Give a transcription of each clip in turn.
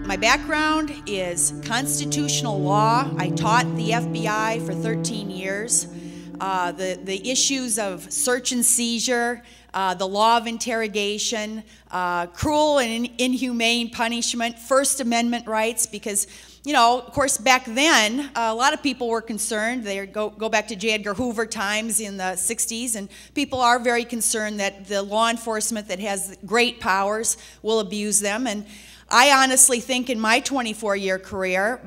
My background is constitutional law. I taught the FBI for 13 years. The issues of search and seizure, the law of interrogation, cruel and inhumane punishment, First Amendment rights, because, you know, of course, back then, a lot of people were concerned. They go back to J. Edgar Hoover times in the 60s, and people are very concerned that the law enforcement that has great powers will abuse them. And I honestly think in my 24-year career,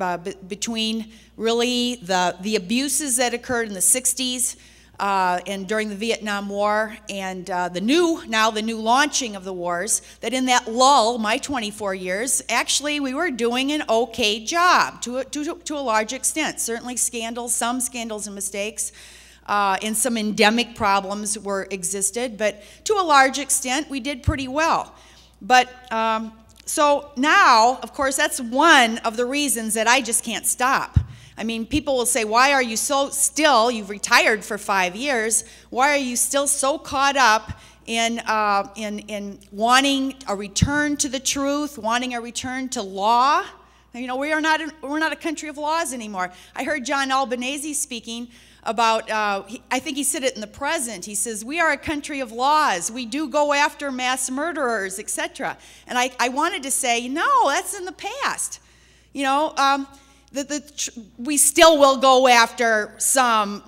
between really the abuses that occurred in the 60s and during the Vietnam War and the new launching of the wars, that in that lull, my 24 years, actually we were doing an okay job to a large extent. Certainly scandals, some scandals and mistakes, and some endemic problems existed, but to a large extent we did pretty well. But so now, of course, that's one of the reasons that I just can't stop. I mean, people will say, why are you you've retired for 5 years, why are you still so caught up in wanting a return to the truth, wanting a return to law? You know, we're not a country of laws anymore. I heard John Albanese speaking about, I think he said it in the present, he says, we are a country of laws, we do go after mass murderers, etc. And I wanted to say, no, that's in the past. You know, we still will go after some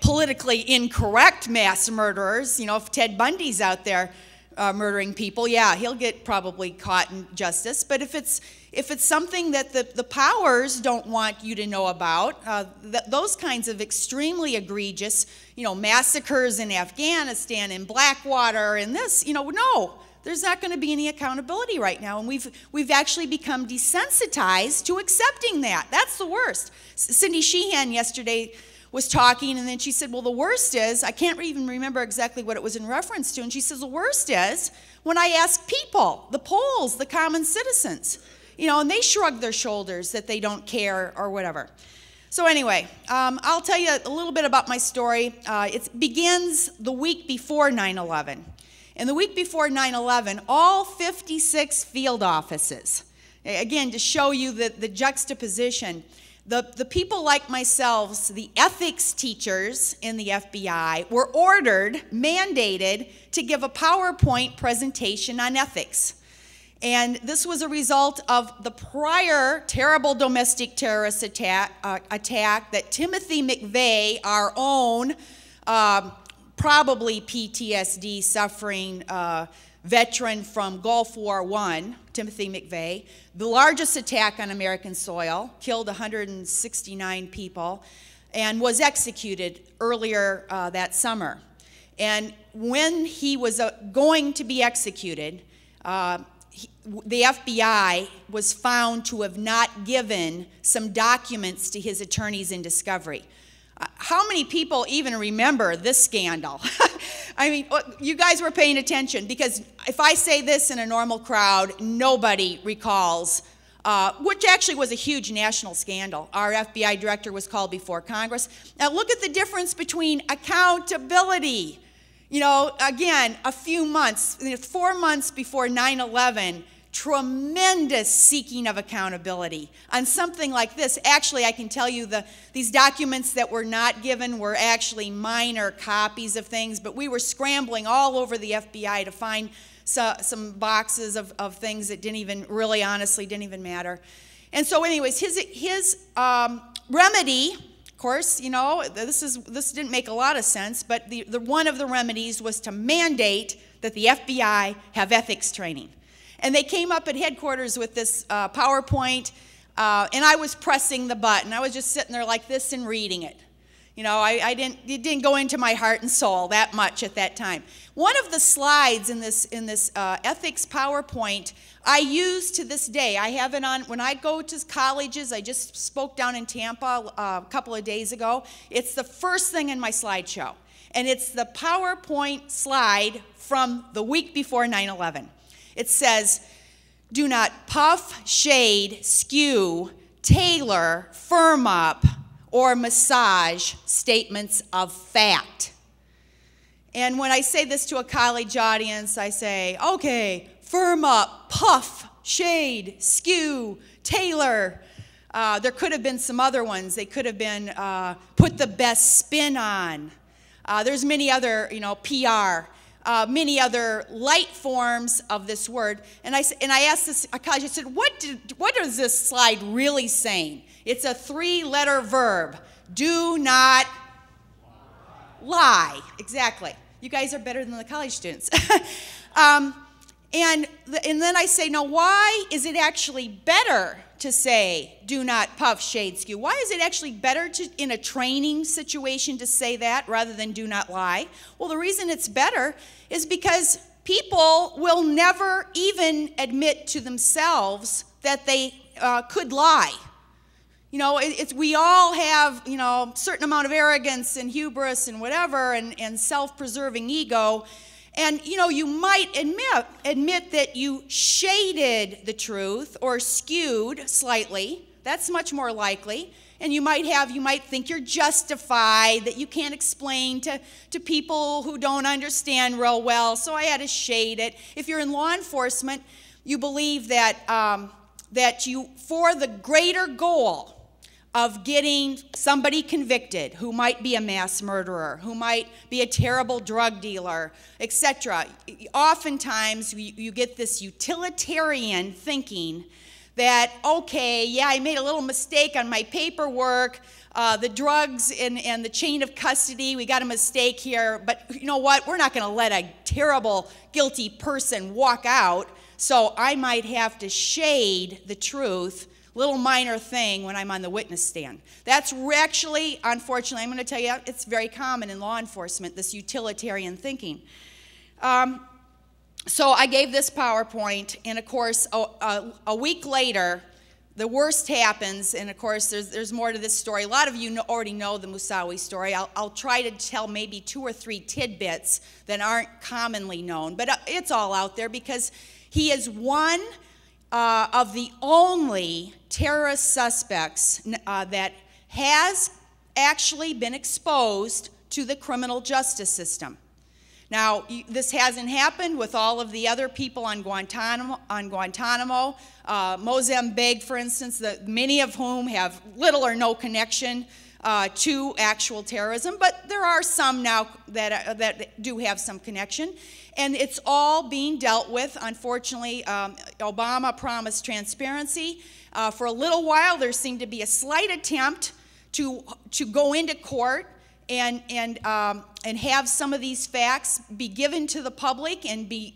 politically incorrect mass murderers. You know, if Ted Bundy's out there murdering people, yeah, he'll get probably caught in justice. But if it's something that the powers don't want you to know about, those kinds of extremely egregious, you know, massacres in Afghanistan and Blackwater and this, you know, no. There's not going to be any accountability right now, and we've actually become desensitized to accepting that. That's the worst. Cindy Sheehan yesterday was talking, and then she said, well, the worst is, I can't even remember exactly what it was in reference to, and she says, the worst is when I ask people, the Poles, the common citizens, you know, and they shrug their shoulders that they don't care or whatever. So anyway, I'll tell you a little bit about my story. It begins the week before 9/11. And the week before 9/11, all 56 field offices, again, to show you the juxtaposition, the people like myself, the ethics teachers in the FBI, were ordered, mandated, to give a PowerPoint presentation on ethics. And this was a result of the prior terrible domestic terrorist attack that Timothy McVeigh, our own probably PTSD suffering veteran from Gulf War I, Timothy McVeigh, the largest attack on American soil, killed 169 people, and was executed earlier that summer. And when he was going to be executed, the FBI was found to have not given some documents to his attorneys in discovery. How many people even remember this scandal? I mean, you guys were paying attention, because if I say this in a normal crowd, nobody recalls, which actually was a huge national scandal. Our FBI director was called before Congress. Now look at the difference between accountability. You know, again, a few months, 4 months before 9/11, tremendous seeking of accountability on something like this. Actually, I can tell you these documents that were not given were actually minor copies of things, but we were scrambling all over the FBI to find some boxes of things that didn't even really, honestly, didn't even matter. And so anyways, his remedy, of course, you know, this didn't make a lot of sense, but one of the remedies was to mandate that the FBI have ethics training. And they came up at headquarters with this PowerPoint, and I was pressing the button. I was just sitting there like this and reading it. You know, it didn't go into my heart and soul that much at that time. One of the slides in this ethics PowerPoint I use to this day. I have it on when I go to colleges. I just spoke down in Tampa a couple of days ago. It's the first thing in my slideshow, and it's the PowerPoint slide from the week before 9/11. It says, do not puff, shade, skew, tailor, firm up, or massage statements of fact. And when I say this to a college audience, I say, okay, firm up, puff, shade, skew, tailor. There could have been some other ones. They could have been put the best spin on. There's many other, PR, many other light forms of this word. And I asked this college, I said, what is this slide really saying? It's a 3-letter verb. Do not lie. Exactly. You guys are better than the college students. And then I say, now why is it actually better to say, do not puff, shade, skew? Why is it actually better in a training situation to say that rather than do not lie? Well, the reason it's better is because people will never even admit to themselves that they could lie. We all have, a certain amount of arrogance and hubris and whatever and self-preserving ego. And, you might admit that you shaded the truth or skewed slightly. That's much more likely. And you might think you're justified, that you can't explain to people who don't understand real well, so I had to shade it. If you're in law enforcement, you believe that, that you, for the greater goal of getting somebody convicted who might be a mass murderer, who might be a terrible drug dealer, etc. Oftentimes, you get this utilitarian thinking that, okay, yeah, I made a little mistake on my paperwork, the drugs and the chain of custody, we got a mistake here, but you know what? We're not going to let a terrible, guilty person walk out, so I might have to shade the truth, little minor thing, when I'm on the witness stand. That's actually, unfortunately, I'm going to tell you, it's very common in law enforcement, this utilitarian thinking. So I gave this PowerPoint, and of course, a week later, the worst happens, and of course, there's more to this story. A lot of you already know the Moussaoui story. I'll try to tell maybe 2 or 3 tidbits that aren't commonly known, but it's all out there because he is one of the only terrorist suspects that has actually been exposed to the criminal justice system. Now, this hasn't happened with all of the other people on Guantanamo, Mozambique, for instance, many of whom have little or no connection to actual terrorism, but there are some now that do have some connection. And it's all being dealt with. Unfortunately, Obama promised transparency. For a little while, there seemed to be a slight attempt to go into court and have some of these facts be given to the public and be,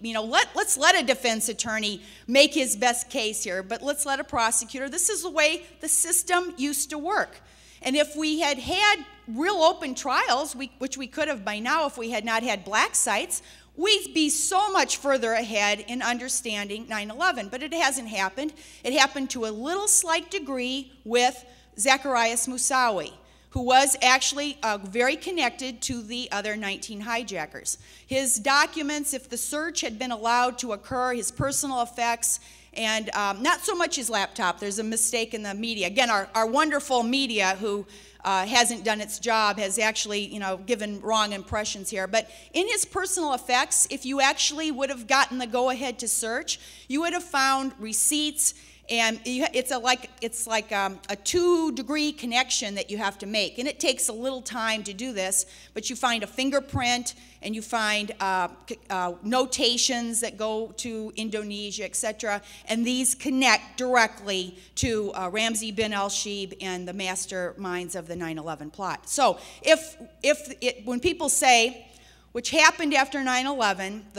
let's let a defense attorney make his best case here, but let's let a prosecutor. This is the way the system used to work. And if we had had real open trials, which we could have by now if we had not had black sites, we'd be so much further ahead in understanding 9/11, but it hasn't happened. It happened to a little slight degree with Zacarias Moussaoui, who was actually very connected to the other 19 hijackers. His documents, if the search had been allowed to occur, his personal effects, and not so much his laptop. There's a mistake in the media. Again, our wonderful media who hasn't done its job has actually, given wrong impressions here. But in his personal effects, if you actually would have gotten the go-ahead to search, you would have found receipts, and it's like a 2-degree connection that you have to make. And it takes a little time to do this, but you find a fingerprint, and you find notations that go to Indonesia, etc. And these connect directly to Ramzi bin al-Shibh and the masterminds of the 9/11 plot. So when people say, which happened after 9/11,